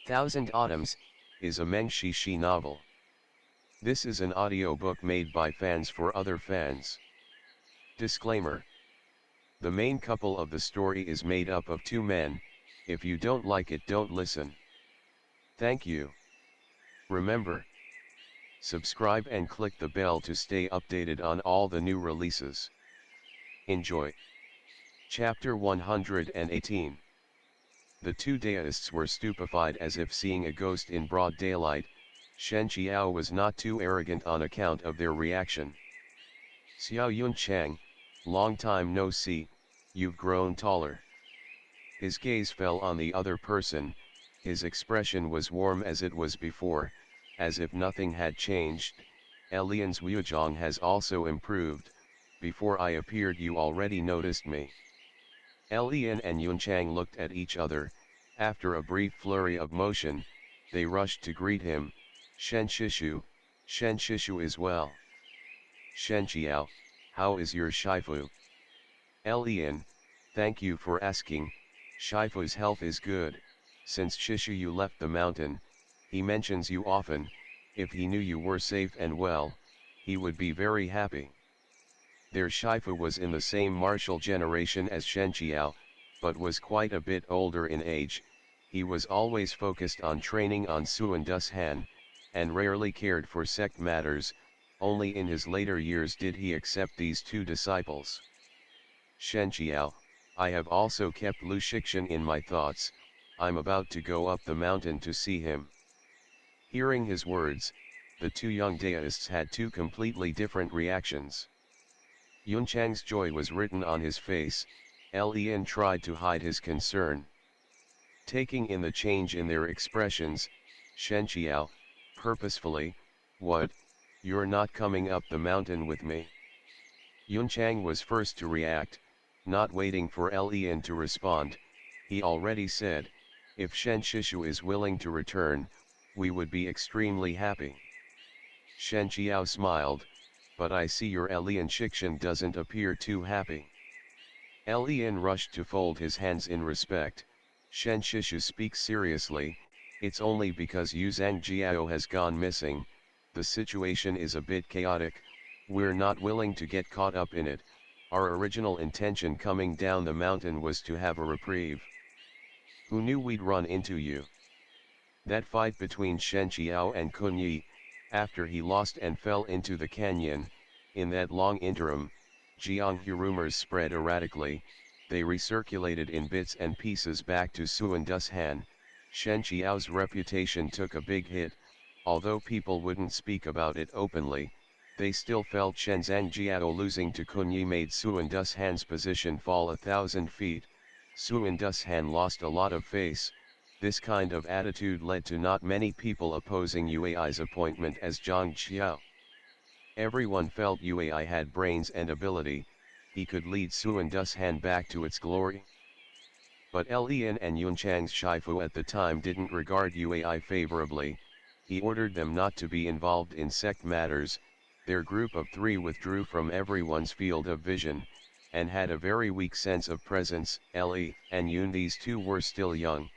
Thousand Autumns, is a Meng Xi Shi novel. This is an audiobook made by fans for other fans. Disclaimer. The main couple of the story is made up of two men. If you don't like it, don't listen. Thank you. Remember, subscribe and click the bell to stay updated on all the new releases. Enjoy. Chapter 118. The two Daoists were stupefied as if seeing a ghost in broad daylight. Shen Qiao was not too arrogant on account of their reaction. Xiao Yunchang, long time no see, you've grown taller. His gaze fell on the other person. His expression was warm as it was before, as if nothing had changed. Lian's Wuzhong has also improved. Before I appeared you already noticed me. Lian and Yunchang looked at each other. After a brief flurry of motion, they rushed to greet him. Shen Shishu is well. Shen Qiao, how is your Shifu? Lian, thank you for asking. Shifu's health is good. Since Shishu you left the mountain, he mentions you often. If he knew you were safe and well, he would be very happy. Their Shifu was in the same martial generation as Shen Qiao, but was quite a bit older in age. He was always focused on training on Xuandu's Han, and rarely cared for sect matters. Only in his later years did he accept these two disciples. Shen Qiao, I have also kept Lu Shixian in my thoughts. I'm about to go up the mountain to see him. Hearing his words, the two young Daoists had two completely different reactions. Yunchang's joy was written on his face. Lian tried to hide his concern. Taking in the change in their expressions, Shen Qiao, purposefully, what, you're not coming up the mountain with me? Yunchang was first to react, not waiting for Lian to respond. He already said, if Shen Shishu is willing to return, we would be extremely happy. Shen Qiao smiled, but I see your Lian Shixian doesn't appear too happy. Lian rushed to fold his hands in respect. Shen Shishu speaks seriously, it's only because Yu Zhangjiao has gone missing. The situation is a bit chaotic, we're not willing to get caught up in it. Our original intention coming down the mountain was to have a reprieve. Who knew we'd run into you? That fight between Shen Qiao and Kunyi, after he lost and fell into the canyon, in that long interim, Jianghu rumors spread erratically. They recirculated in bits and pieces back to Xuandu's Han. Shen Qiao's reputation took a big hit. Although people wouldn't speak about it openly, they still felt Shen Zhangjiao losing to Kunyi made Xuandu's Han's position fall 1,000 feet. Xuandu's Han lost a lot of face. This kind of attitude led to not many people opposing Yuai's appointment as Zhang Qiao. Everyone felt Yuai had brains and ability, he could lead Xuandu's Han back to its glory. But Lian and Yunchang's Shifu at the time didn't regard Yuai favorably. He ordered them not to be involved in sect matters. Their group of three withdrew from everyone's field of vision, and had a very weak sense of presence. Li and Yun, these two were still young.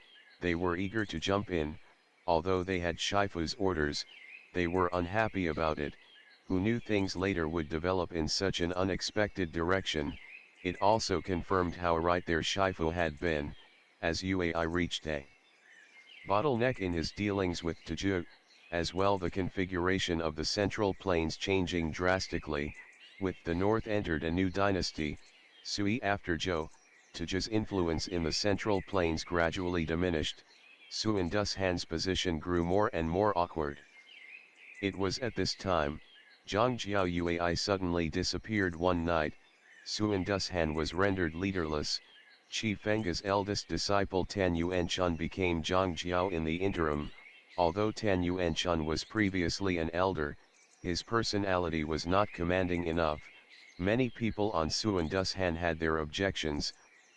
They were eager to jump in, although they had Shifu's orders, they were unhappy about it. Who knew things later would develop in such an unexpected direction? It also confirmed how right their Shifu had been, as Yuai reached a bottleneck in his dealings with Tiju, as well the configuration of the Central Plains changing drastically. With the north entered a new dynasty, Sui after Zhou. Tiju's influence in the Central Plains gradually diminished. Xuandu's Han's position grew more and more awkward. It was at this time, Zhangjiao Yuai suddenly disappeared one night. Xuandu's Han was rendered leaderless. Qi Feng's eldest disciple Tan Yuanchun became Zhangjiao in the interim. Although Tan Yuanchun was previously an elder, his personality was not commanding enough. Many people on Xuandu's Han had their objections.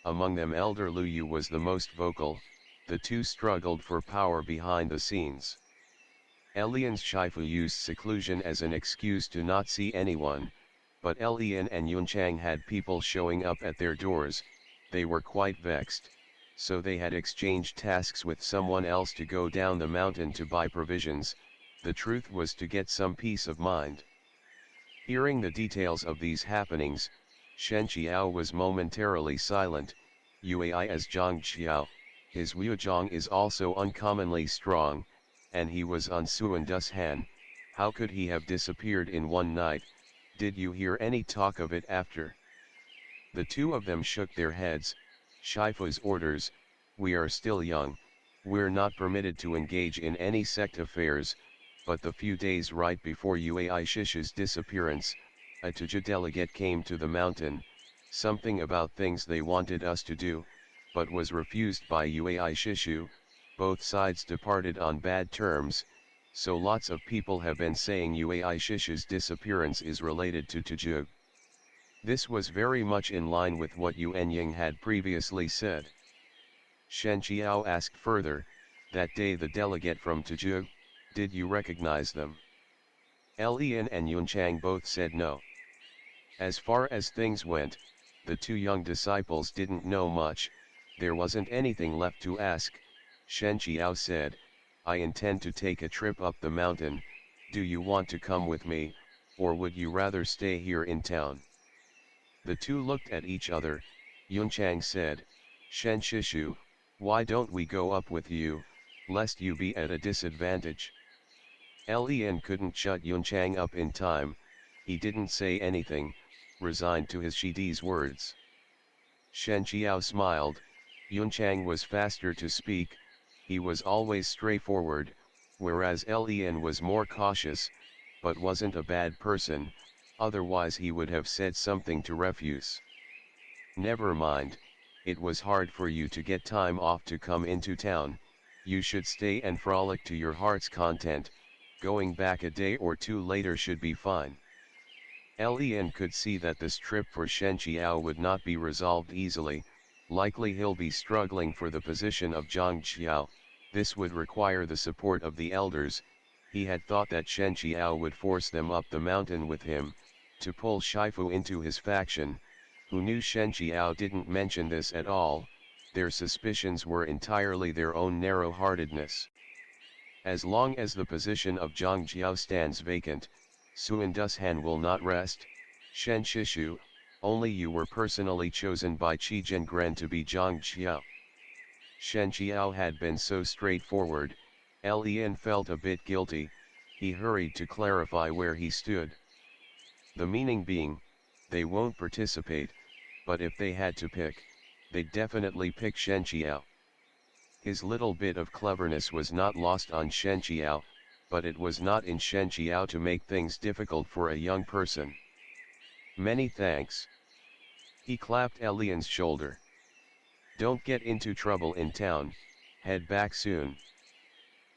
Among them Elder Lu Yu was the most vocal. The two struggled for power behind the scenes. Lian's Shifu used seclusion as an excuse to not see anyone, but Lian and Yunchang had people showing up at their doors. They were quite vexed. so they had exchanged tasks with someone else to go down the mountain to buy provisions. The truth was to get some peace of mind. Hearing the details of these happenings, Shen Qiao was momentarily silent. Uai as Zhang Qiao, his Wuzhong is also uncommonly strong, and he was on Xuandu's Han. How could he have disappeared in one night? Did you hear any talk of it after? The two of them shook their heads. Shifu's orders, we are still young, we're not permitted to engage in any sect affairs, but the few days right before YSUPERGLUE's disappearance, a Tuja delegate came to the mountain, something about things they wanted us to do, but was refused by YSUPERGLUE. Both sides departed on bad terms, so lots of people have been saying YSUPERGLUE's disappearance is related to Tuja. This was very much in line with what Yuan Ying had previously said. Shen Qiao asked further, that day the delegate from Tuju, did you recognize them? Lian and Yunchang both said no. As far as things went, the two young disciples didn't know much, there wasn't anything left to ask. Shen Qiao said, I intend to take a trip up the mountain, do you want to come with me, or would you rather stay here in town? The two looked at each other. Yunchang said, Shen Shishu, why don't we go up with you, lest you be at a disadvantage? Lian couldn't shut Yunchang up in time, he didn't say anything, resigned to his Shidi's words. Shen Qiao smiled. Yunchang was faster to speak, he was always straightforward, whereas Lian was more cautious, but wasn't a bad person, otherwise he would have said something to refuse. Never mind, it was hard for you to get time off to come into town, you should stay and frolic to your heart's content, going back a day or two later should be fine. Lian could see that this trip for Shen Qiao would not be resolved easily, likely he'll be struggling for the position of Zhang Qiao, this would require the support of the elders. He had thought that Shen Qiao would force them up the mountain with him, to pull Shifu into his faction. Who knew Shen Qiao didn't mention this at all, their suspicions were entirely their own narrow-heartedness. As long as the position of Zhang Qiao stands vacant, Xuandu's Han will not rest. Shen Shishu, only you were personally chosen by Qi Zhengren to be Zhang Qiao. Shen Qiao had been so straightforward, Lian felt a bit guilty, he hurried to clarify where he stood. The meaning being, they won't participate, but if they had to pick, they'd definitely pick Shen Qiao. His little bit of cleverness was not lost on Shen Qiao, but it was not in Shen Qiao to make things difficult for a young person. Many thanks. He clapped Lian's shoulder. Don't get into trouble in town, head back soon.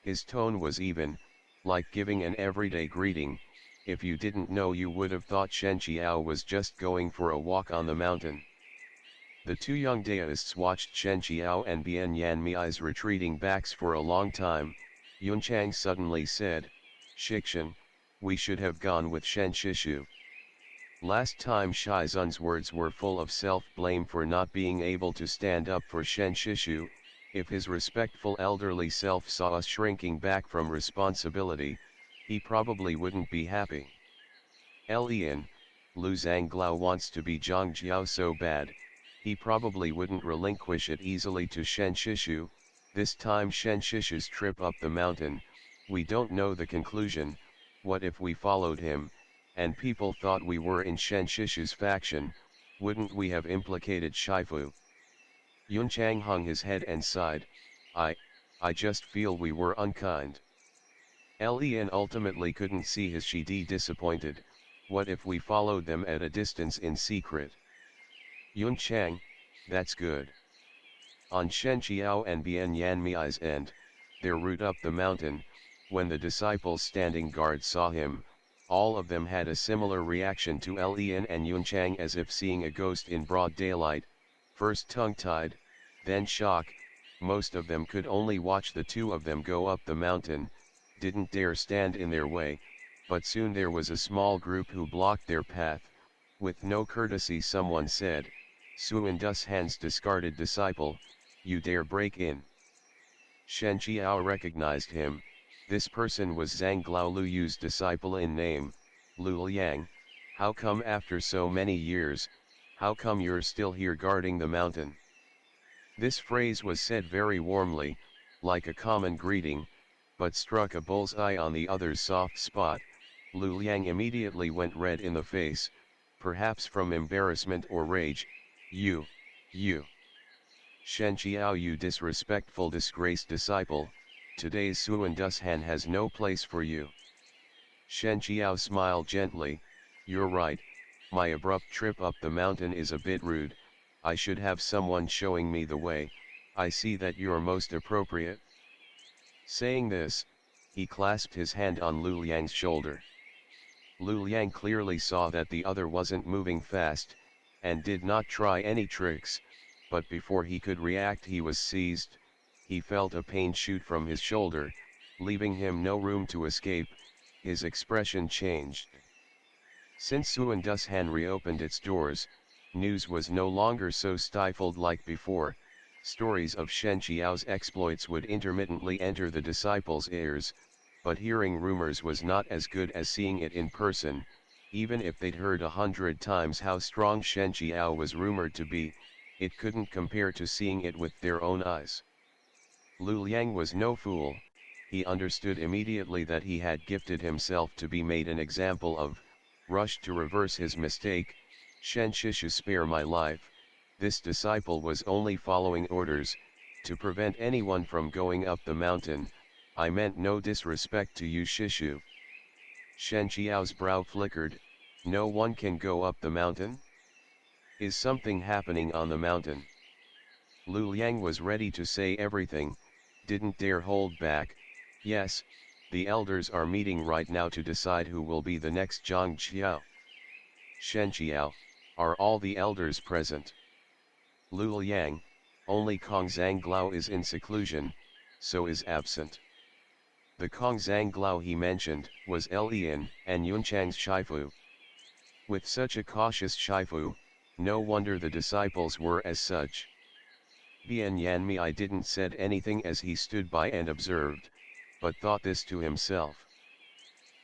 His tone was even, like giving an everyday greeting. If you didn't know you would have thought Shen Qiao was just going for a walk on the mountain. The two young Daoists watched Shen Qiao and Bian Yanmi's retreating backs for a long time. Yunchang suddenly said, Shikshan, we should have gone with Shen Shishu. Last time Shizun's words were full of self-blame for not being able to stand up for Shen Shishu. If his respectful elderly self saw us shrinking back from responsibility, he probably wouldn't be happy. Lian, Lu Zhanglao wants to be Zhang Jiao so bad, he probably wouldn't relinquish it easily to Shen Shishu. This time Shen Shishu's trip up the mountain, we don't know the conclusion. What if we followed him, and people thought we were in Shen Shishu's faction, wouldn't we have implicated Shifu? Yunchang hung his head and sighed, I just feel we were unkind. Lian ultimately couldn't see his Shidi disappointed, what if we followed them at a distance in secret? Yunchang, that's good. On Shen Qiao and Bian Yanmi's end, their route up the mountain, when the disciples standing guard saw him, all of them had a similar reaction to Lian and Yunchang as if seeing a ghost in broad daylight, first tongue-tied, then shock. Most of them could only watch the two of them go up the mountain, didn't dare stand in their way, but soon there was a small group who blocked their path. With no courtesy someone said, Xuandu's Han's discarded disciple, you dare break in? Shen Qiao recognized him. This person was Zhang Glaoluyu's disciple in name, Lu Liang. How come after so many years, how come you're still here guarding the mountain? This phrase was said very warmly, like a common greeting, but struck a bullseye on the other's soft spot. Lu Liang immediately went red in the face, perhaps from embarrassment or rage. You. Shen Qiao, you disrespectful disgraced disciple, today's Suan Dushan has no place for you. Shen Qiao smiled gently, you're right, my abrupt trip up the mountain is a bit rude, I should have someone showing me the way, I see that you're most appropriate. Saying this, he clasped his hand on Lu Liang's shoulder. Lu Liang clearly saw that the other wasn't moving fast, and did not try any tricks, but before he could react he was seized, he felt a pain shoot from his shoulder, leaving him no room to escape, his expression changed. Since Suan Dushan reopened its doors, news was no longer so stifled like before, stories of Shen Qiao's exploits would intermittently enter the disciples' ears, but hearing rumors was not as good as seeing it in person, even if they'd heard 100 times how strong Shen Qiao was rumored to be, it couldn't compare to seeing it with their own eyes. Lu Liang was no fool, he understood immediately that he had gifted himself to be made an example of, rushed to reverse his mistake. Shen Shishu, spare my life, this disciple was only following orders, to prevent anyone from going up the mountain, I meant no disrespect to you Shishu. Shen Qiao's brow flickered, no one can go up the mountain? Is something happening on the mountain? Lu Liang was ready to say everything, didn't dare hold back. Yes, the elders are meeting right now to decide who will be the next Zhang Qiao. Shen Qiao, are all the elders present? Lu Liang, only Kong Zhanglao is in seclusion, so is absent. The Kong Zhanglao he mentioned was Lian and Yunchang's Shifu. With such a cautious Shifu, no wonder the disciples were as such. Bian Yanmi I didn't said anything as he stood by and observed, but thought this to himself.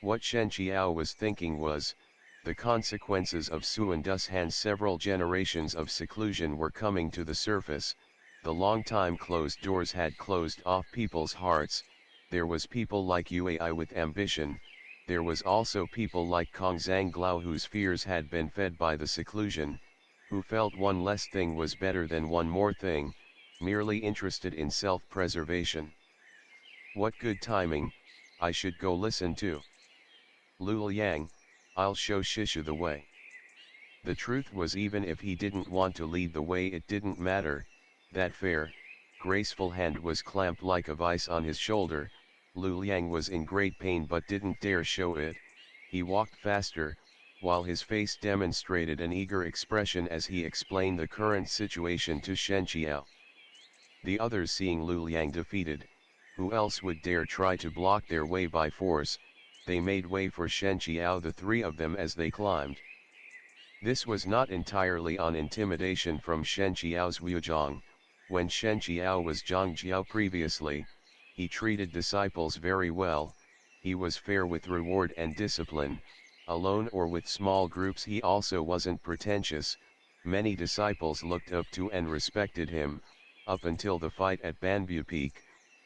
What Shen Qiao was thinking was, the consequences of Suan Dushan's several generations of seclusion were coming to the surface, the long time closed doors had closed off people's hearts, there was people like Uai with ambition, there was also people like Kong Zhanglao whose fears had been fed by the seclusion, who felt one less thing was better than one more thing, merely interested in self-preservation. What good timing, I should go listen to Lu Liang, I'll show Shishu the way. The truth was even if he didn't want to lead the way it didn't matter, that fair, graceful hand was clamped like a vice on his shoulder, Lu Liang was in great pain but didn't dare show it, he walked faster, while his face demonstrated an eager expression as he explained the current situation to Shen Qiao. The others seeing Lu Liang defeated, who else would dare try to block their way by force, they made way for Shen Qiao, the three of them as they climbed. This was not entirely on intimidation from Shen Qiao's Wuzhong. When Shen Qiao was Zhang Jiao previously, he treated disciples very well, he was fair with reward and discipline, alone or with small groups he also wasn't pretentious, many disciples looked up to and respected him, up until the fight at Banbu Peak,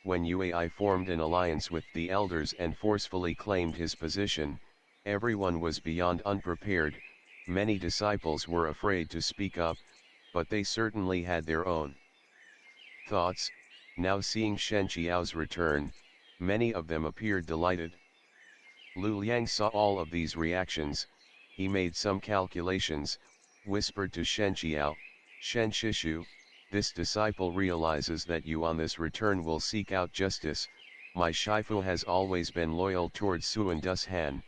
when Uai formed an alliance with the elders and forcefully claimed his position, everyone was beyond unprepared, many disciples were afraid to speak up, but they certainly had their own thoughts. Now seeing Shen Qiao's return, many of them appeared delighted. Lu Liang saw all of these reactions, he made some calculations, whispered to Shen Qiao, Shen Shishu, this disciple realizes that you on this return will seek out justice, my Shifu has always been loyal towards Suan Dushan,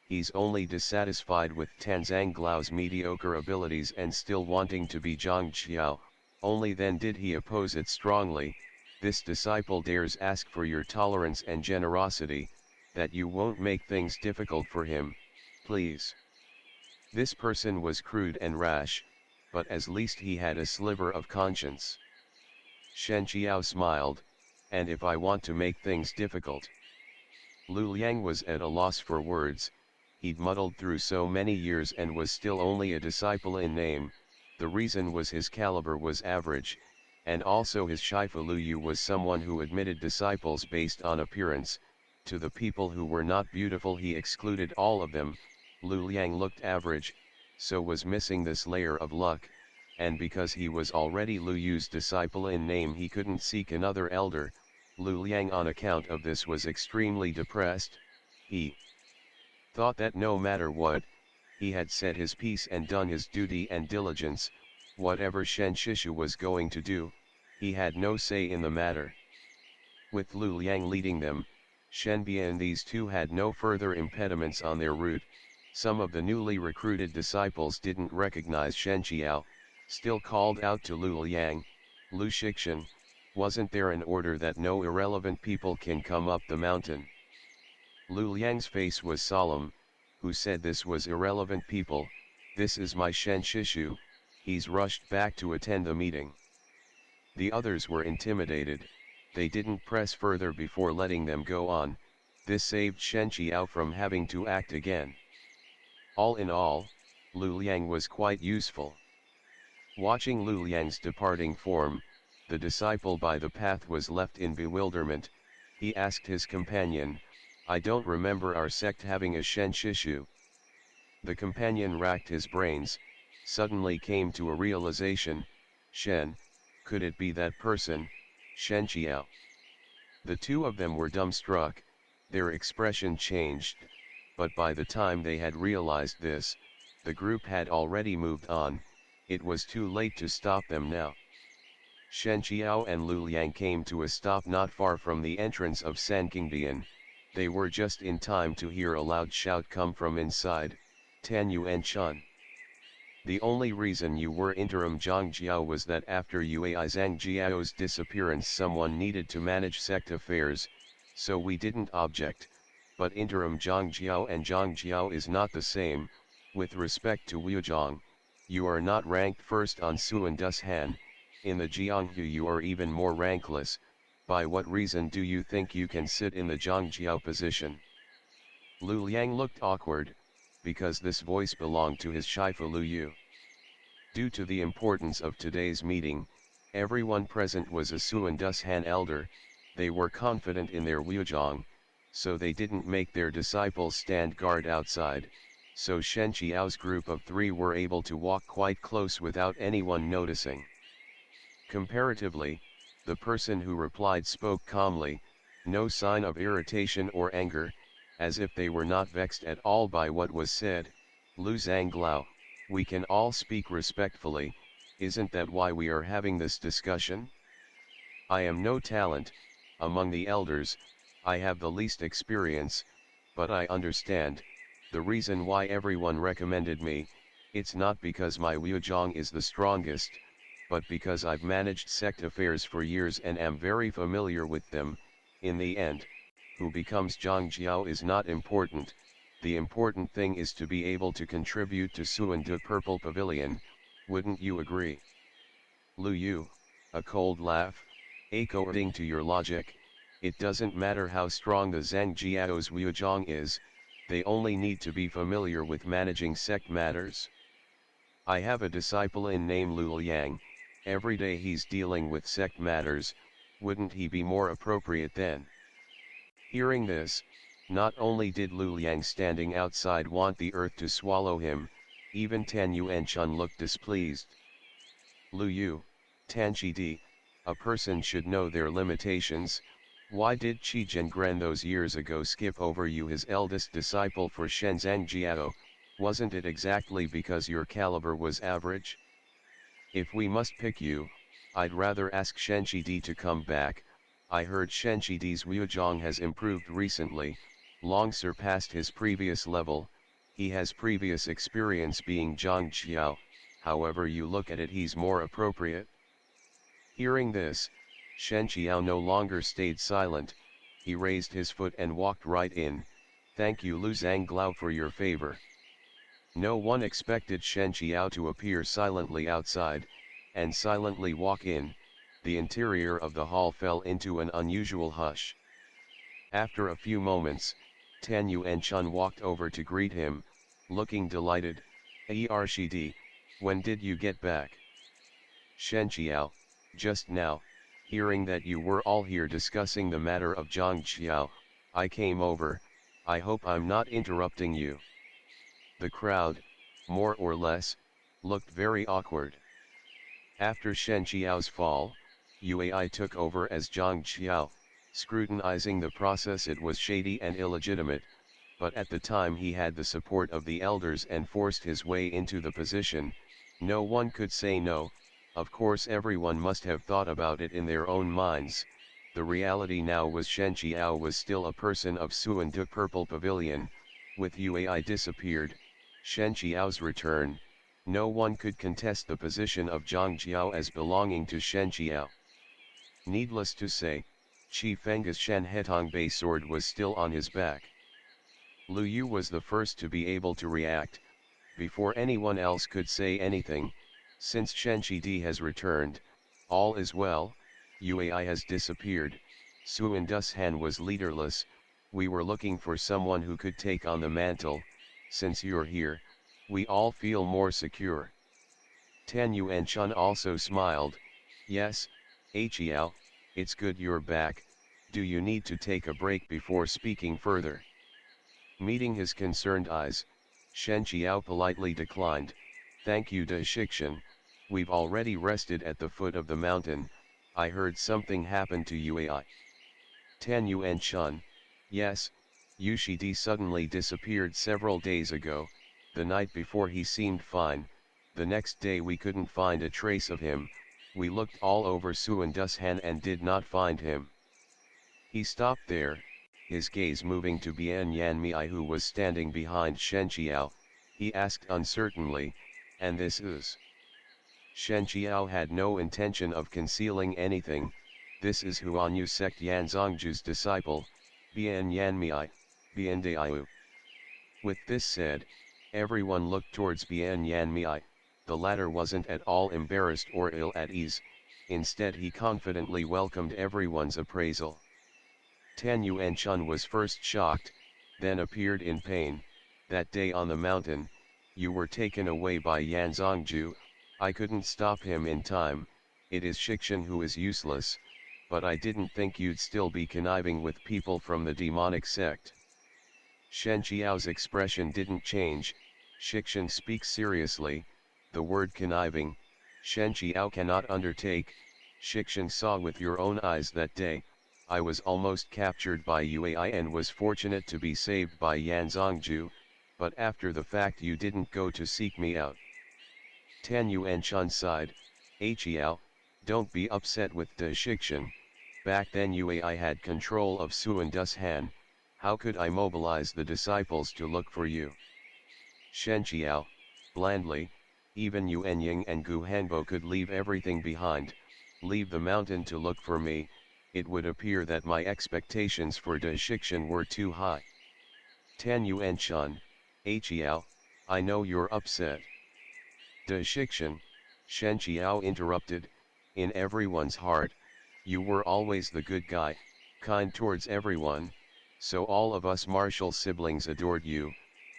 he's only dissatisfied with Tan Zhanglao's mediocre abilities and still wanting to be Zhang Qiao, only then did he oppose it strongly, this disciple dares ask for your tolerance and generosity, that you won't make things difficult for him, please. This person was crude and rash, but at least he had a sliver of conscience. Shen Qiao smiled, and if I want to make things difficult. Lu Liang was at a loss for words. He'd muddled through so many years and was still only a disciple in name. The reason was his caliber was average, and also his Shifu Lu Yu was someone who admitted disciples based on appearance. To the people who were not beautiful he excluded all of them. Lu Liang looked average, so was missing this layer of luck, and because he was already Lu Yu's disciple in name he couldn't seek another elder. Lu Liang on account of this was extremely depressed. He thought that no matter what, he had said his piece and done his duty and diligence. Whatever Shen Shishu was going to do, he had no say in the matter. With Lu Liang leading them, Shen Bia and these two had no further impediments on their route. Some of the newly recruited disciples didn't recognize Shen Qiao, still called out to Lu Liang, "Lu Shixian, wasn't there an order that no irrelevant people can come up the mountain?" Lu Liang's face was solemn. "Who said this was irrelevant people? This is my Shen Shishu." He's rushed back to attend the meeting. The others were intimidated. They didn't press further before letting them go on. This saved Shen Qiao from having to act again. All in all, Lu Liang was quite useful. Watching Lu Liang's departing form, the disciple by the path was left in bewilderment. He asked his companion, "I don't remember our sect having a Shen Shishu." The companion racked his brains, suddenly came to a realization. Shen, could it be that person, Shen Qiao? The two of them were dumbstruck. Their expression changed, but by the time they had realized this, the group had already moved on. It was too late to stop them now. Shen Qiao and Lu Liang came to a stop not far from the entrance of Sankingdian. They were just in time to hear a loud shout come from inside, "Tan Yuan Chun. The only reason you were interim Zhang Jiao was that after Yui Zhang Jiao's disappearance someone needed to manage sect affairs, so we didn't object, but interim Zhang Jiao and Zhang Jiao is not the same. With respect to Wuzhang, you are not ranked first on Suandus Han. In the Jianghu you are even more rankless. By what reason do you think you can sit in the Zhangjiao position?" Lu Liang looked awkward, because this voice belonged to his Shifu Lu Yu. Due to the importance of today's meeting, everyone present was a Suandus Han elder. They were confident in their Wuzhang, so they didn't make their disciples stand guard outside, so Shen Qiao's group of three were able to walk quite close without anyone noticing. Comparatively, the person who replied spoke calmly, no sign of irritation or anger, as if they were not vexed at all by what was said. "Lu Zhanglao, we can all speak respectfully, isn't that why we are having this discussion? I am no talent, among the elders, I have the least experience, but I understand, the reason why everyone recommended me, it's not because my Wuzhang is the strongest, but because I've managed sect affairs for years and am very familiar with them. In the end, who becomes Zhangjiao is not important, the important thing is to be able to contribute to Suandu Purple Pavilion, wouldn't you agree?" Lu Yu, a cold laugh, according to your logic, it doesn't matter how strong the Zhangjiao's Wuzhang is, they only need to be familiar with managing sect matters. I have a disciple in name Lu Liang. Every day he's dealing with sect matters, wouldn't he be more appropriate then? Hearing this, not only did Lu Liang standing outside want the earth to swallow him, even Tan Yuan Chun looked displeased. "Lu Yu, Tan Qi, a person should know their limitations. Why did Qi Zhengren those years ago skip over you, his eldest disciple, for Shenzang Jiao? Wasn't it exactly because your caliber was average? If we must pick you, I'd rather ask Shen Qi to come back. I heard Shen Qi's Wuzhang has improved recently, long surpassed his previous level. He has previous experience being Zhang Qiao, however you look at it he's more appropriate." Hearing this, Shen Qiao no longer stayed silent, he raised his foot and walked right in. "Thank you Lu Zhanglao for your favor." No one expected Shen Qiao to appear silently outside, and silently walk in. the interior of the hall fell into an unusual hush. After a few moments, Tan Yuan-chun walked over to greet him, looking delighted. "Ershidi, when did you get back?" "Shen Qiao, just now, hearing that you were all here discussing the matter of Zhang Qiao, I came over. I hope I'm not interrupting you." The crowd, more or less, looked very awkward. After Shen Qiao's fall, Yui took over as Zhang Qiao, scrutinizing the process. It was shady and illegitimate, but at the time he had the support of the elders and forced his way into the position. No one could say no. Of course everyone must have thought about it in their own minds. The reality now was Shen Qiao was still a person of Xuandu Purple Pavilion. With Yui disappeared, Shen Qiao's return, no one could contest the position of Zhang Qiao as belonging to Shen Qiao. Needless to say, Qi Feng's Shen Hetong Bei sword was still on his back. Lu Yu was the first to be able to react, before anyone else could say anything. "Since Shen Qidi has returned, all is well. Yui has disappeared. Xuandu's Han was leaderless. We were looking for someone who could take on the mantle. Since you're here, we all feel more secure." Tan Yuan-chun also smiled. "Yes, Qiao, it's good you're back. Do you need to take a break before speaking further?" Meeting his concerned eyes, Shen Qiao politely declined. "Thank you, De Shixian, we've already rested at the foot of the mountain. I heard something happened to Yui." Tan Yuan-chun: "Yes, Wushi suddenly disappeared several days ago. The night before he seemed fine, the next day we couldn't find a trace of him. We looked all over Xuandu's Han and did not find him." He stopped there, his gaze moving to Bian Yanmei, who was standing behind Shen Qiao. He asked uncertainly, "And this is?" Shen Qiao had no intention of concealing anything. "This is Huanyu Sect Yanzongju's disciple, Bian Yanmei, Bian Daiyu." With this said, everyone looked towards Bian Yanmei. The latter wasn't at all embarrassed or ill at ease. Instead, he confidently welcomed everyone's appraisal. Tan Yuan-chun was first shocked, then appeared in pain. "That day on the mountain, you were taken away by Yanzongju. I couldn't stop him in time. It is Shixian who is useless, but I didn't think you'd still be conniving with people from the demonic sect." Shen Qiao's expression didn't change. "Shixian speaks seriously. The word conniving, Shen Qiao cannot undertake. Shixian saw with your own eyes that day. I was almost captured by Yui and was fortunate to be saved by Yanzongju, but after the fact you didn't go to seek me out." Tan Yuan-chun sighed. "Qiao, don't be upset with De Shixian. Back then Yui had control of Xuandu's Han. How could I mobilize the disciples to look for you?" Shen Qiao, blandly: "Even Yuan Ying and Gu Hanbo could leave everything behind, leave the mountain to look for me. It would appear that my expectations for De Shixian were too high." Tan Yuan-chun: "Qiao, I know you're upset." "De Shixian," Shen Qiao interrupted, "in everyone's heart, you were always the good guy, kind towards everyone, so all of us martial siblings adored you,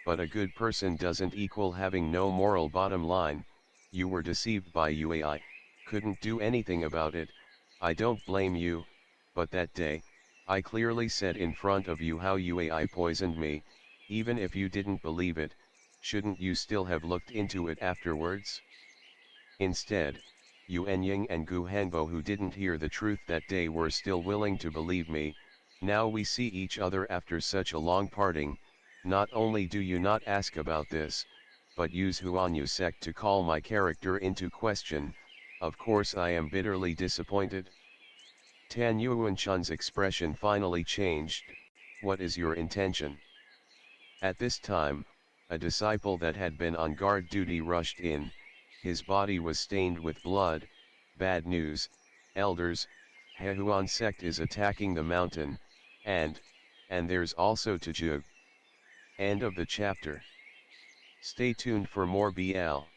but a good person doesn't equal having no moral bottom line. You were deceived by Yui, couldn't do anything about it. I don't blame you, but that day, I clearly said in front of you how Yui poisoned me. Even if you didn't believe it, shouldn't you still have looked into it afterwards? Instead, Yuan Ying and Gu Hanbo, who didn't hear the truth that day, were still willing to believe me. Now we see each other after such a long parting. Not only do you not ask about this, but use Huanyu Sect to call my character into question. Of course I am bitterly disappointed." Tan Yuan-chun's expression finally changed. "What is your intention?" At this time, a disciple that had been on guard duty rushed in. His body was stained with blood. "Bad news, elders, Hehuan sect is attacking the mountain, and there's also Tajug." End of the chapter. Stay tuned for more BL.